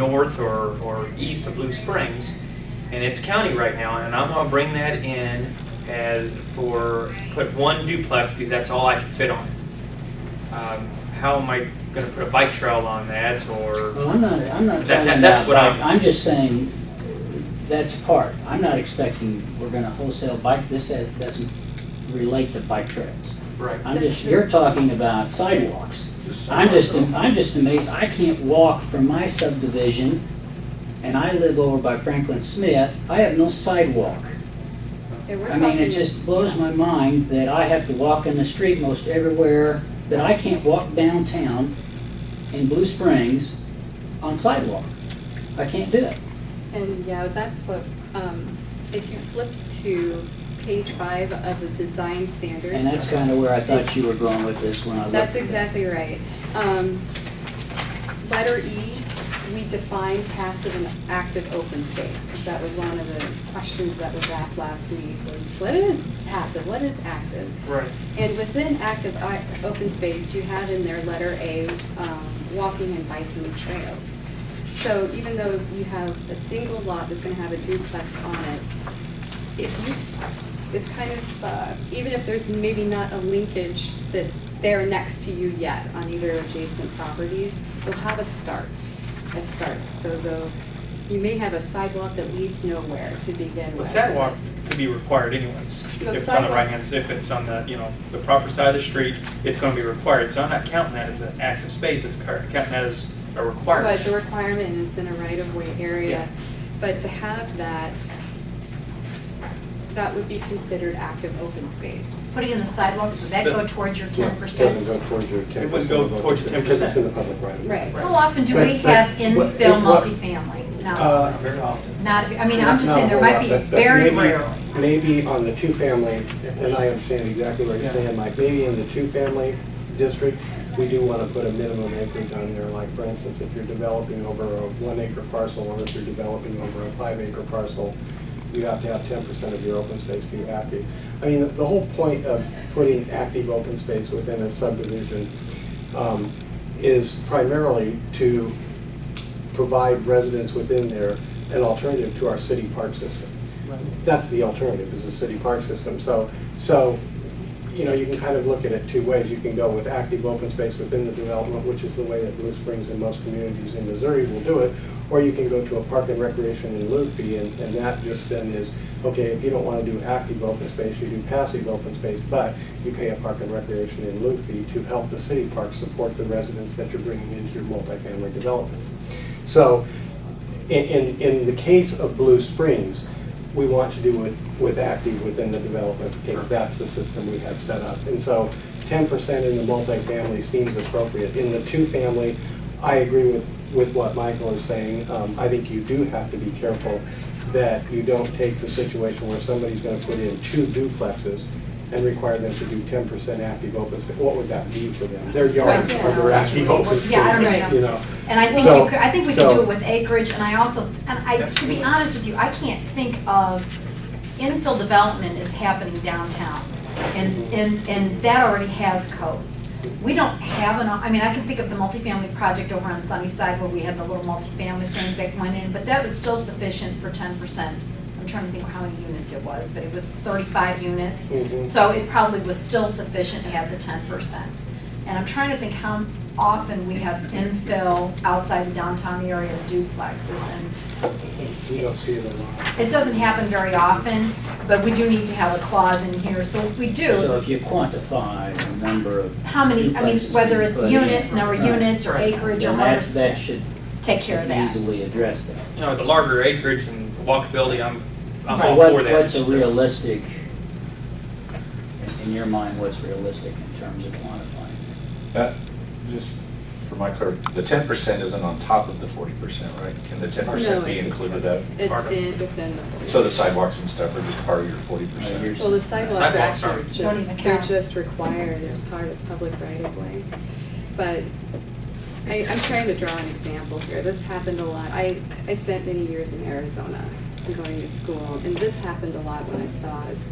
north or east of Blue Springs, and it's county right now, and I'm gonna bring that in as put one duplex because that's all I can fit on it. How am I gonna put a bike trail on that, or? Well, I'm not talking That's about what bike. I'm just saying, that's part. I'm not expecting we're gonna wholesale bike, doesn't relate to bike trails. Right. You're talking about sidewalks. I'm just amazed, I can't walk from my subdivision, and I live over by Franklin Smith, I have no sidewalk. I mean, it just blows my mind that I have to walk in the street most everywhere, that I can't walk downtown in Blue Springs on sidewalk. I can't do it. And yeah, that's what, if you flip to page 5 of the design standards. And that's kind of where I thought you were going with this when I looked at That's exactly right. Letter E, we define passive and active open space, because that was one of the questions that was asked last week, was what is passive, what is active? Right. And within active open space, you have in there letter A, walking and biking trails. So even though you have a single lot that's going to have a duplex on it, it's kind of, even if there's maybe not a linkage that's there next to you yet on either adjacent properties, you'll have a start. So you may have a sidewalk that leads nowhere to begin with. Well, sidewalk could be required anyways. No, If it's on the right hand, if it's on the, the proper side of the street, it's gonna be required. So I'm not counting that as an active space, it's counting that as a requirement. Well, it's a requirement and it's in a right-of-way area. Yeah. But to have that would be considered active open space. Putting in the sidewalks, would that go towards your 10%? Doesn't go towards your 10%. It wouldn't go towards your 10%. Because it's in the public right of way. Right. How often do we But- have but infill what- multifamily? No, Very often. not, I mean, I'm just Not saying, a there whole might lot, be but very maybe- rarely. Maybe on the two-family, and I understand exactly what you're Yeah. saying, Mike, maybe in the two-family district, we do want to put a minimum acreage on there, like for instance, if you're developing over a 1 acre parcel, or if you're developing over a 5 acre parcel, you have to have 10% of your open space be active. I mean, the whole point of putting active open space within a subdivision is primarily to provide residents within there an alternative to our city park system. That's the alternative, is the city park system. So you can kind of look at it two ways. You can go with active open space within the development, which is the way that Blue Springs and most communities in Missouri will do it, or you can go to a park and recreation in lieu fee, and that just then is, okay, if you don't want to do active open space, you do passive open space, but you pay a park and recreation in lieu fee to help the city park support the residents that you're bringing into your multifamily developments. So in the case of Blue Springs, we want to do it with active within the development because that's the system we have set up. And so 10% in the multifamily seems appropriate. In the two-family, I agree with what Michael is saying. I think you do have to be careful that you don't take the situation where somebody's going to put in 2 duplexes and require them to do 10% active open space. What would that be for them? Their yards Right. are their active open space, Yeah, I don't know. you know. And I think So- I think we so- can do it with acreage, and to be honest with you, I can't think of, infill development is happening downtown, and that already has codes. We don't have I mean, I can think of the multifamily project over on Sunnyside where we had the little multifamily thing that went in, but that was still sufficient for 10%. I'm trying to think how many units it was, but it was 35 units. Mhm. So it probably was still sufficient to have the 10%. And I'm trying to think how often we have infill outside the downtown area duplexes. And We don't see it a lot. it doesn't happen very often, but we do need to have a clause in here. So if we So do, if you quantify the number of how many, I mean, duplexes whether being it's put in, unit, number of right, units, or acreage, or then whatever, that should take care of that. easily address that. The larger acreage and walkability, I'm So all what- for that. What's a realistic, in your mind, what's realistic in terms of quantifying? That, just for my clarity, the 10% isn't on top of the 40%, right? Can the 10% be it's- included of? It's within the. So the sidewalks and stuff are just part of your 40%? Well, the sidewalks Sidewalks actually aren't. are Don't even they're count. just required as part of public right-of-way. But I'm trying to draw an example here. This happened a lot. I spent many years in Arizona going to school, and this happened a lot when I saw this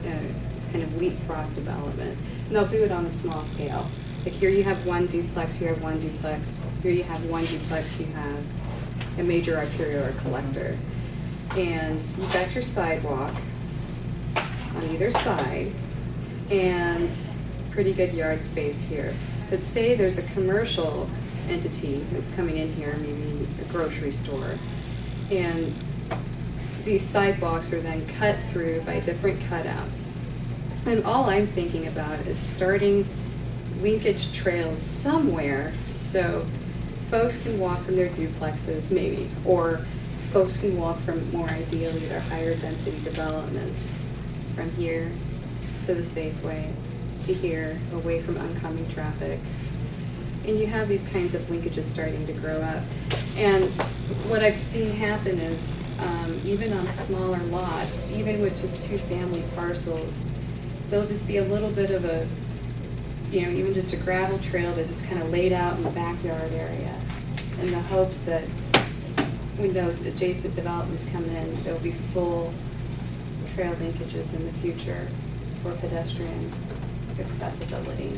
kind of leapfrog development. And they'll do it on a small scale. Like here you have one duplex, here you have one duplex, here you have one duplex, you have a major arterial collector. And you've got your sidewalk on either side, and pretty good yard space here. But say there's a commercial entity that's coming in here, maybe a grocery store, and these sidewalks are then cut through by different cutouts. And all I'm thinking about is starting linkage trails somewhere so folks can walk from their duplexes, maybe, or folks can walk from more ideally their higher density developments, from here to the Safeway, to here, away from oncoming traffic. And you have these kinds of linkages starting to grow up. And what I've seen happen is, even on smaller lots, even with just 2-family parcels, there'll just be a little bit of a, you know, even just a gravel trail that's just kind of laid out in the backyard area, in the hopes that when those adjacent developments come in, there'll be full trail linkages in the future for pedestrian accessibility.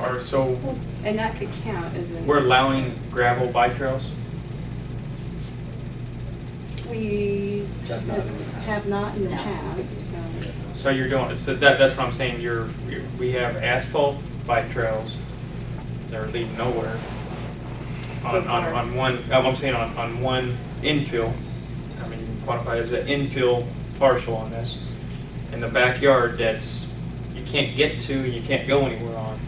Or so And that could count as an. we're allowing gravel bike trails? We have not in the No. past, so. So you're doing, so that's what I'm saying, we have asphalt bike trails that are leading nowhere. So far. On one, I'm saying on one infill, I mean, you can quantify it as an infill partial on this. In the backyard, that's, you can't get to, and you can't go anywhere on.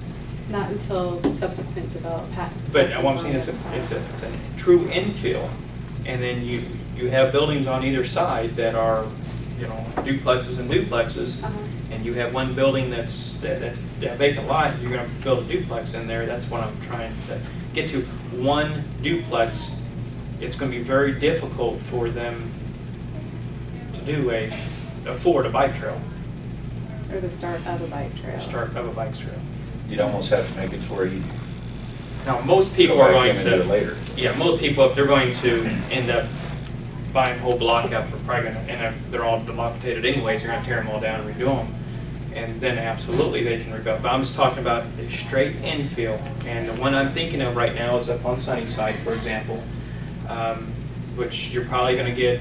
Not until subsequent development. But what I'm saying is, it's a true infill, and then you have buildings on either side that are, you know, duplexes and duplexes, Uh-huh. and you have one building that's, that vacant lot, you're gonna build a duplex in there, that's what I'm trying to get to. One duplex, it's gonna be very difficult for them to do afford a bike trail, Or the start of a bike trail. start of a bike trail. You'd almost have to make it to where you Now, most people go are back going in and do it to, later. yeah, most people, if they're going to end up buying the whole block up, they're probably gonna, and if they're all dilapidated anyways, they're gonna tear them all down and redo them. And then absolutely they can rebuild. But I'm just talking about the straight infill. And the one I'm thinking of right now is up on Sunnyside, for example, which you're probably gonna get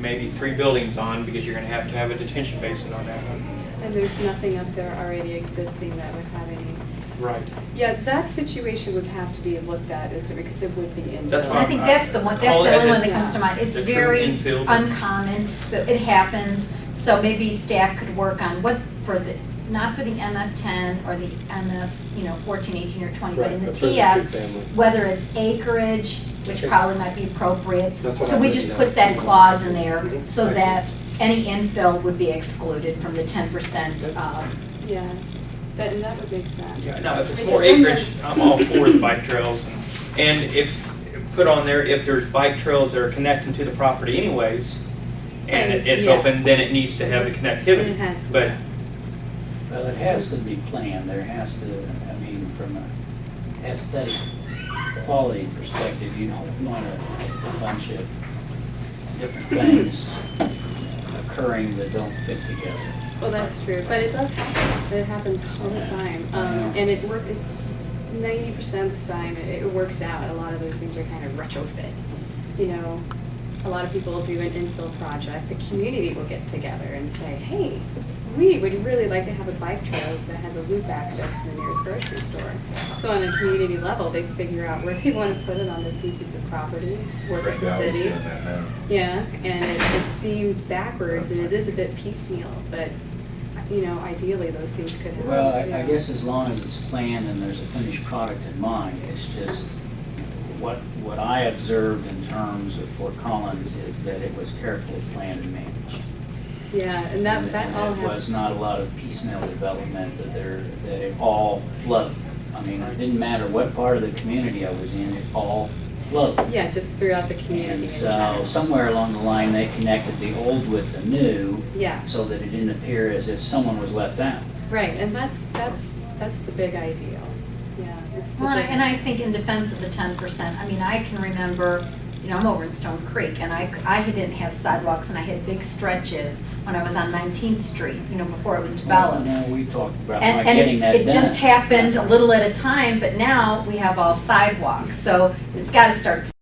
maybe 3 buildings on because you're gonna have a detention basin on that one. And there's nothing up there already existing that would have any. Right. Yeah, that situation would have to be looked at, because it would be in. That's And I think that's the one, that's Call it the as only a- one that comes to mind. It's the true very infield. uncommon, but it happens. So maybe staff could work on what, for the, not for the MF10 or the MF, 14, 18, or 20, but Right, in the but for the TF, two-family. whether it's acreage, which Okay. probably might be appropriate. That's what So I'm we looking just at. put that clause in there Mhm. so Thank that any infill would be excluded from the 10%. Yeah, and that would make sense. Yeah, no, if it's Because more then acreage, I'm all for the bike trails. And if, put on there, if there's bike trails that are connecting to the property anyways, and And, it's yeah. open, then it needs to have the connectivity. It has to. But, Well, it has to be planned, there has to, I mean, from an aesthetic quality perspective, you don't want a bunch of different things occurring that don't fit together. Well, that's true, but it does happen. It happens all the time. And it works, 90% of the time, it works out. A lot of those things are kind of retrofit. A lot of people will do an infill project. The community will get together and say, hey, we would really like to have a bike trail that has a loop access to the nearest grocery store. So on a community level, they figure out where they want to put it on their pieces of property, work with Red the Valley's city. doing that now. Yeah, and it seems backwards, and it is a bit piecemeal, but, ideally, those things could happen. Well, I too. guess as long as it's planned and there's a finished product in mind, it's just, what I observed in terms of Fort Collins is that it was carefully planned and managed. Yeah, and that all And it was happens. not a lot of piecemeal development, that it all flowed. I mean, it didn't matter what part of the community I was in, it all flowed. Yeah, just throughout the community in And so general. somewhere along the line, they connected the old with the new Yeah, so that it didn't appear as if someone was left out. right, and that's the big ideal. Yeah, it's the Well, big. and I think in defense of the 10%, I mean, I can remember, I'm over in Stone Creek, and I didn't have sidewalks, and I had big stretches when I was on 19th Street, you know, before it was developed. No, we talked about not And getting that it just done. happened a little at a time, but now we have all sidewalks, so it's gotta start